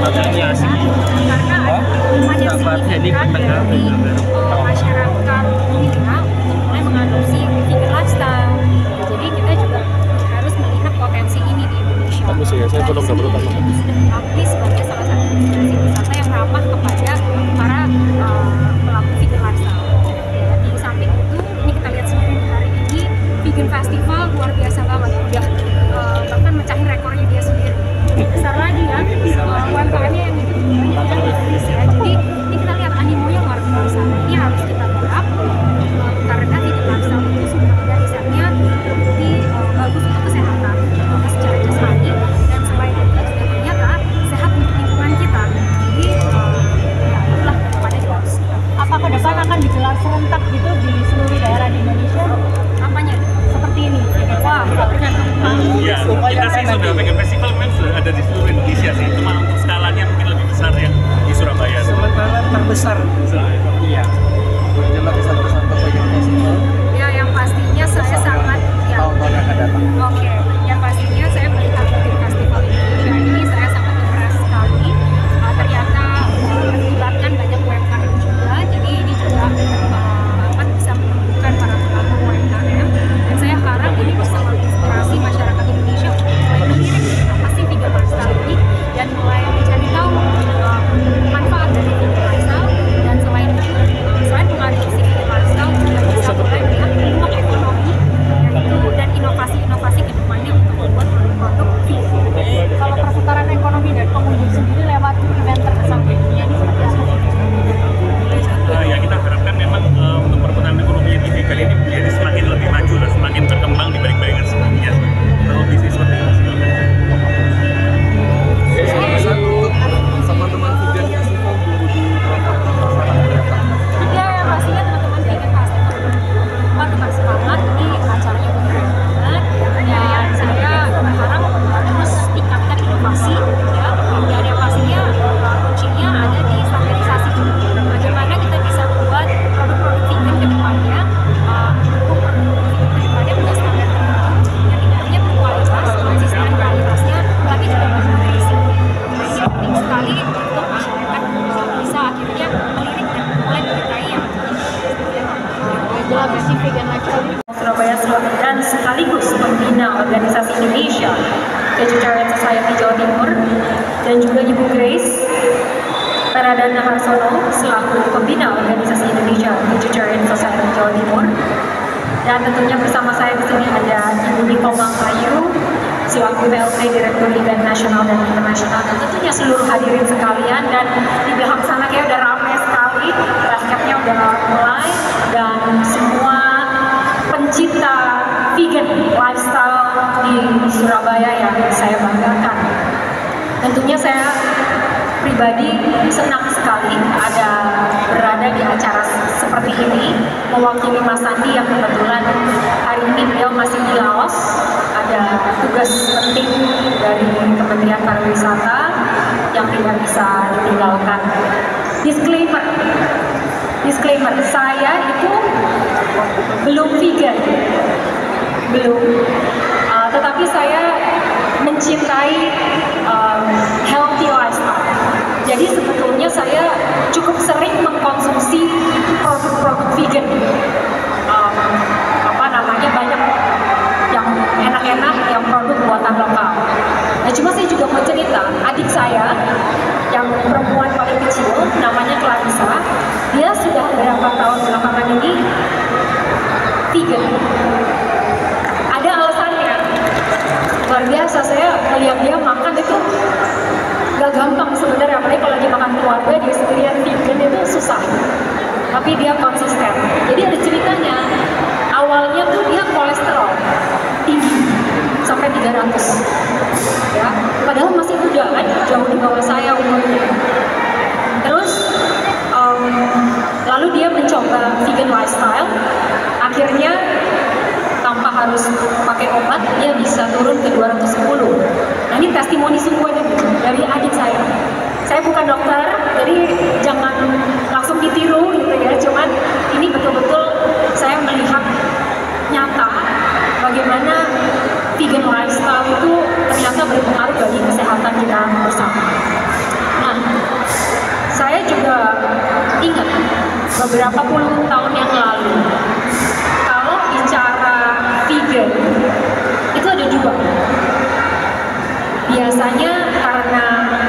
Makanya asik. Karena ada signifikan dari masyarakat kita untuk mulai mengadopsi vegan lifestyle. Jadi kita juga harus melihat potensi ini di Indonesia. Saya belum Sudah diakui sebagai salah satu destinasi wisata yang ramah kepada para pelaku vegan lifestyle. Ya, di samping itu, ini kita lihat sendiri hari ini vegan festival luar biasa banget, udah bahkan mecahin rekornya dia sendiri. Besar lagi ya, UMKM-nya yang ikut banyak di Indonesia. Jadi ini kita lihat animonya luar biasa. Ini harus kita garap karena vegan lifestyle itu sudah ada risetnya terbukti bagus untuk kesehatan secara jasmani, dan selain itu juga ternyata sehat untuk lingkungan kita. Jadi ya itulah kepada jelas. Apa ke depan akan digelar serentak gitu di seluruh daerah di Indonesia? Apanya? Seperti ini. Wah, tergantung Ya, kita sih sudah vegan festival memang sudah ada di seluruh Indonesia sih. Cuma untuk skalanya mungkin lebih besar ya di Surabaya. Sementara terbesar. Iya. Coba bisa bersama vegan festival. Ya, yang pastinya saya sangat ya. Tahun-tahun yang akan datang. Oke, yang pastinya saya melihat vegan festival Indonesia ini saya sangat impress sekali. Ternyata melibatkan banyak UMKM juga. Jadi ini juga akan bisa menumbuhkan para pelaku UMKM. Dan saya harap ini bisa menginspirasi masyarakat Indonesia untuk mulai melirik apa sih vegan lifestyle ini dan mulai mencari tahu manfaat dari vegan lifestyle. Dan selain itu, selain mengadopsi vegan lifestyle juga bisa mulai melihat peluang ekonomi dan inovasi-inovasi ke depannya untuk membuat produk vegan. Kalau perputaran ekonomi dan pengunjung sendiri lewat event terbesar di dunia ini seperti apa? Ya kita harapkan memang untuk perputaran ekonomi yang vegan ini menjadi semakin lebih maju dan semakin berkembang dibanding-bandingkan sebelumnya. Kalau bisnis seperti itu sih. Pesan untuk teman-teman vegan festival 2024. Ya, yang pastinya teman-teman vegan festival tetap semangat, ini acaranya benar banget, dan saya berharap terus tingkatkan inovasi ya, dan yang pastinya kuncinya ada di standarisasi juga. Bagaimana kita bisa membuat produk-produk vegan ke depannya, mendukung produk-produk vegan ke depannya punya standar tertentu yang tidak hanya berkualitas, konsisten kualitasnya, tapi juga bernutrisi. Nah, ini penting sekali untuk masyarakat bisa akhirnya melirik dan mulai menyukai yang Adalah bersih vegan lifestyle. Surabaya dan sekaligus pembina organisasi Indonesia Vegetarian Society Jawa Timur, dan juga Ibu Grace Paradana Harsono selaku pembina organisasi Indonesia Vegetarian Society Jawa Timur, dan tentunya bersama saya di sini ada Ibu Niko Mangkayu selaku PLT Direktur Liga Nasional dan Internasional, dan tentunya seluruh hadirin sekalian. Dan di belakang sana kayak udah ramai sekali, basketnya udah mulai, dan semua pencinta vegan lifestyle di Surabaya yang saya banggakan. Tentunya saya pribadi senang sekali ada berada di acara seperti ini, mewakili Mas Sandi yang kebetulan hari ini beliau masih di Laos, ada tugas penting dari Kementerian Pariwisata yang tidak bisa ditinggalkan. Disclaimer, saya itu belum vegan, tetapi saya mencintai healthy lifestyle. Jadi sebetulnya saya cukup sering mengkonsumsi produk-produk vegan. Banyak yang enak-enak, yang produk buatan lokal. Nah, cuma saya juga mau cerita, adik saya yang perempuan paling kecil, namanya Clarissa, dia sudah beberapa tahun belakangan ini vegan. Ada alasannya. Luar biasa, saya melihat dia makan itu gak gampang sebenarnya, apalagi kalau lagi makan keluarga, dia sendirian vegan itu susah. Tapi dia konsisten. Jadi ada ceritanya, awalnya tuh dia kolesterol tinggi sampai 300 ya, padahal masih muda kan, jauh di bawah saya umurnya. Terus lalu dia mencoba vegan lifestyle, akhirnya tanpa harus pakai obat dia bisa turun ke 210. Nah, ini testimoni sungguhnya dari adik saya. Saya bukan dokter, jadi jangan langsung ditiru gitu ya, cuman ini betul-betul saya melihat nyata bagaimana vegan lifestyle itu ternyata berpengaruh bagi kesehatan kita bersama. berapa puluh tahun yang lalu, kalau bicara vegan, itu ada dua. Biasanya karena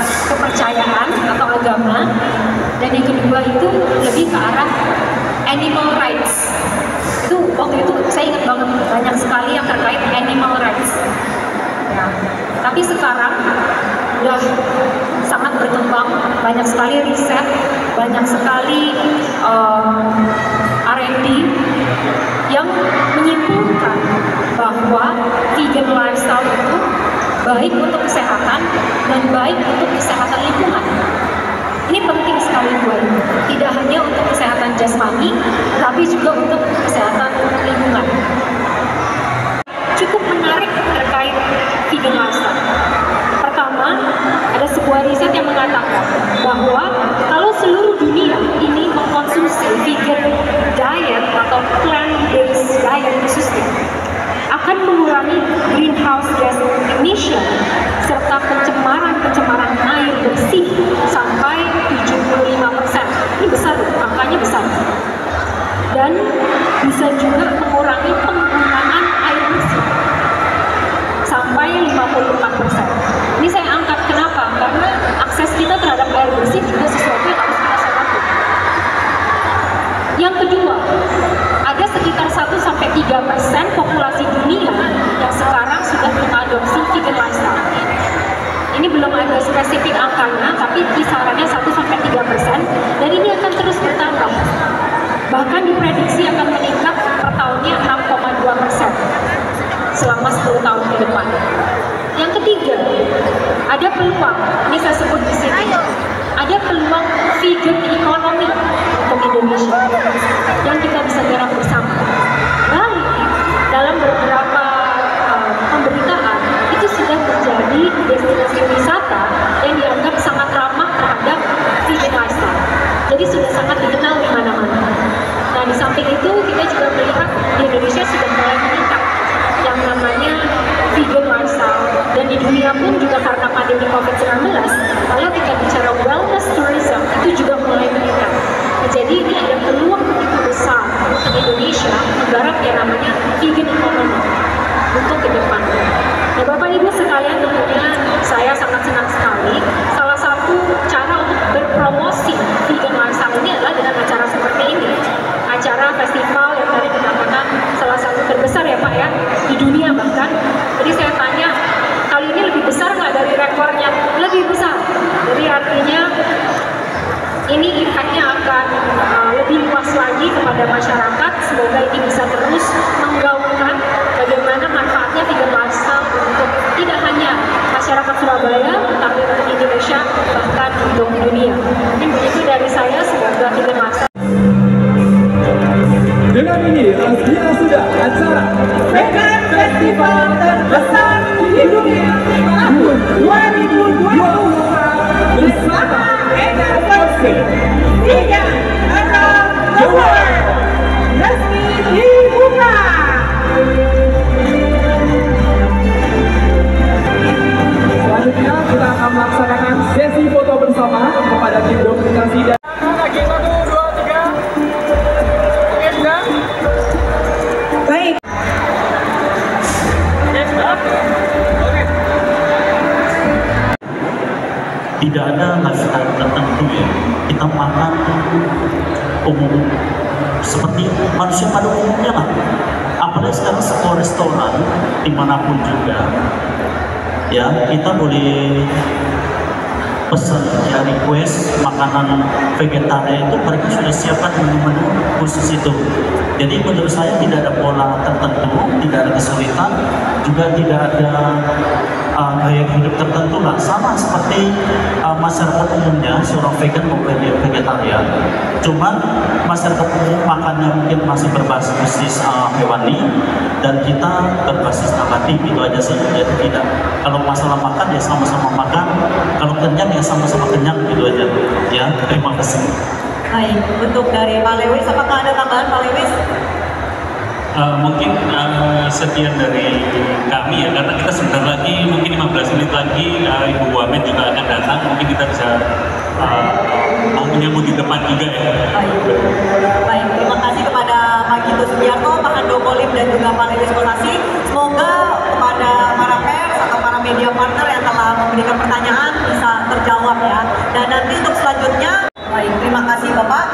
kepercayaan atau agama, dan yang kedua itu lebih ke arah animal rights. Itu waktu itu saya ingat banget, banyak sekali yang terkait animal rights. Ya. Tapi sekarang udah sangat berkembang, banyak sekali riset, banyak sekali R&D yang menyimpulkan bahwa vegan lifestyle itu baik untuk kesehatan dan baik untuk kesehatan lingkungan. Ini penting sekali buat tidak hanya untuk kesehatan jasmani, tapi juga untuk kesehatan lingkungan. Cukup menarik terkait vegan lifestyle. Pertama, ada sebuah riset yang mengatakan bahwa kalau seluruh dunia ini mengkonsumsi vegan diet atau plant-based diet khususnya, akan mengurangi greenhouse gas emission serta pencemaran air bersih sampai 75%. Ini besar, angkanya besar. Dan bisa juga mengurangi penggunaan air bersih sampai 54%. Ini saya angkat kenapa? Karena akses kita terhadap air bersih juga sesuatu yang harus kita soroti. Yang kedua, ada sekitar 1-3% populasi dunia yang sekarang sudah mengadopsi vegan lifestyle. Ini belum ada spesifik angkanya, tapi kisarannya 1-3%, dan ini akan terus bertambah. Bahkan diprediksi akan meningkat per tahunnya 6,2% selama 10 tahun ke depan. Yang ketiga, ada peluang, ini saya sebut di sini, ada peluang vegan economy untuk Indonesia yang kita bisa garap bersama. Bali dalam beberapa pemberitaan itu sudah menjadi destinasi wisata yang dianggap sangat ramah terhadap vegan lifestyle. Jadi sudah sangat dikenal di mana-mana. Nah, di samping itu kita juga melihat di Indonesia sudah mulai meningkat yang namanya vegan lifestyle, dan di dunia pun juga karena pandemi COVID-19, kalau kita bicara wellness tourism itu juga mulai meningkat. Nah, jadi ini ada peluang begitu besar untuk Indonesia menggarap yang namanya vegan economy untuk ke depan. Nah, Bapak Ibu sekalian, tentunya saya sangat senang sekali. Salah satu cara untuk berpromosi vegan lifestyle ini adalah dengan acara seperti ini. Acara festival yang tadi dikatakan salah satu terbesar ya Pak ya, di dunia bahkan. Jadi saya tanya, kali ini lebih besar nggak dari rekornya? Lebih besar. Jadi artinya ini impact-nya akan lebih luas lagi kepada masyarakat. Semoga ini bisa terus menggaungkan bagaimana manfaatnya vegan lifestyle untuk tidak hanya masyarakat Surabaya, tapi untuk Indonesia, bahkan untuk dunia. Mungkin begitu dari saya, semoga vegan lifestyle. Dengan ini, rasanya sudah acara Vegan Festival terbesar di dunia tahun 2024 bersama Vegan Festival Vegan Around the World resmi dibuka. Selanjutnya kita akan melaksanakan sesi foto bersama kepada tim dokumentasi dan Lagi 1, 2, 3. Oke, sudah? Baik. Oke, sudah? Oke. Tidak ada lifestyle tertentu ya, kita makan umum seperti manusia pada umumnya lah. Apalagi sekarang sebuah restoran dimanapun juga ya, kita boleh pesan ya, request makanan vegetarian itu mereka sudah siapkan menu-menu khusus itu. Jadi menurut saya tidak ada pola tertentu, tidak ada kesulitan, juga tidak ada gaya hidup tertentu lah. Sama seperti masyarakat umumnya, seorang vegan maupun vegetarian. Cuman masyarakat umum makannya mungkin masih berbasis hewani, dan kita berbasis nabati, itu aja sih. Jadi tidak, kalau masalah makan ya sama-sama makan, kalau kenyang ya sama-sama kenyang, gitu aja. Ya, terima kasih. Baik, untuk dari Pak Lewis, apakah ada tambahan Pak Lewis? Mungkin sekian dari kami ya, karena kita sebentar lagi, mungkin 15 menit lagi Ibu Wamen juga akan datang, mungkin kita bisa menyambut di depan juga ya. Baik. dan juga Pak Lewi Skolasi. Semoga kepada para pers atau para media partner yang telah memberikan pertanyaan bisa terjawab ya. Dan nanti untuk selanjutnya, baik, terima kasih Bapak.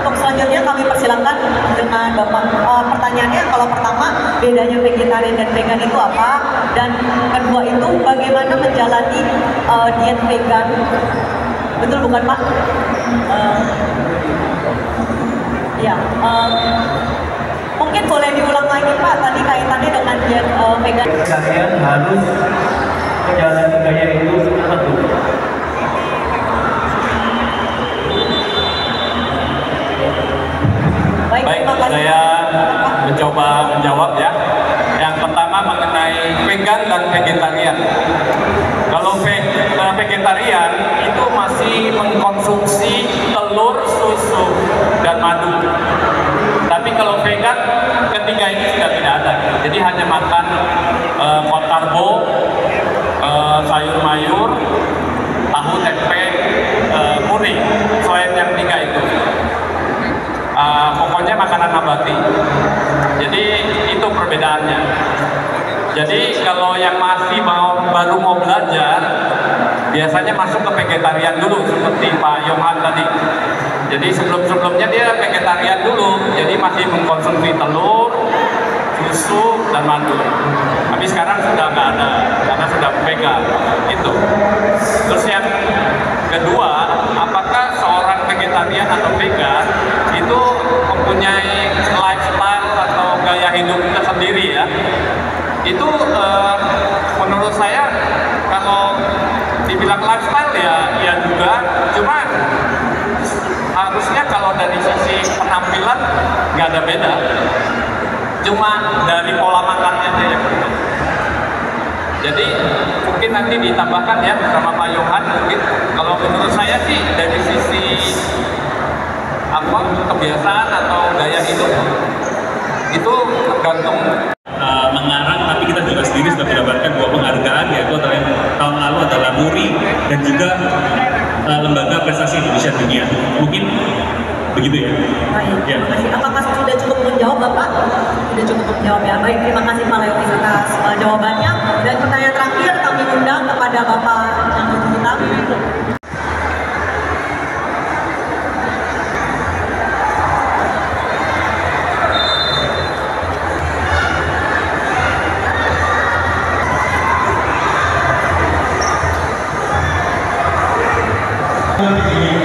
Untuk selanjutnya kami persilakan dengan Bapak. Pertanyaannya, kalau pertama, bedanya vegetarian dan vegan itu apa? Dan kedua itu, bagaimana menjalani diet vegan? Betul bukan Pak? Ya, mungkin boleh diulang lagi Pak, tadi kaitannya dengan diet vegan. Kalian harus menjalani gaya itu tertentu. Baik, terima kasih. Saya mencoba menjawab ya. Yang pertama mengenai vegan dan vegetarian. Kalau vegetarian itu masih mengkonsumsi telur, susu, dan madu. Tapi kalau vegan, ketiga ini sudah tidak ada. Jadi hanya makan karbo, sayur mayur, tahu, tempe, murni. Selain yang tiga itu. Pokoknya makanan nabati. Jadi itu perbedaannya. Jadi kalau yang masih baru mau belajar, biasanya masuk ke vegetarian dulu seperti Pak Yohan tadi. Jadi sebelumnya dia vegetarian dulu, jadi masih mengkonsumsi telur, susu, dan madu. Tapi sekarang sudah nggak ada, karena sudah vegan. Itu. Terus yang kedua, apakah seorang vegetarian atau vegan itu mempunyai lifestyle atau gaya hidupnya sendiri ya? Itu menurut saya kalau dibilang lifestyle ya juga, cuma harusnya kalau dari sisi penampilan nggak ada beda, cuma dari pola makannya aja yang berbeda. Jadi mungkin nanti ditambahkan ya bersama Pak Yohan, mungkin kalau menurut saya sih dari sisi kebiasaan atau gaya hidup itu tergantung. Mengarang, tapi kita juga sendiri sudah mendapatkan 2 penghargaan, yaitu adalah yang tahun lalu adalah MURI dan juga Lembaga Prestasi Indonesia Dunia. Mungkin begitu ya. Baik, Ya. terima kasih. Apakah sudah cukup menjawab Bapak? Sudah cukup menjawab ya. Baik, terima kasih Pak Lewi atas jawabannya. Dan pertanyaan terakhir kami undang kepada Bapak yang bersangkutan. Di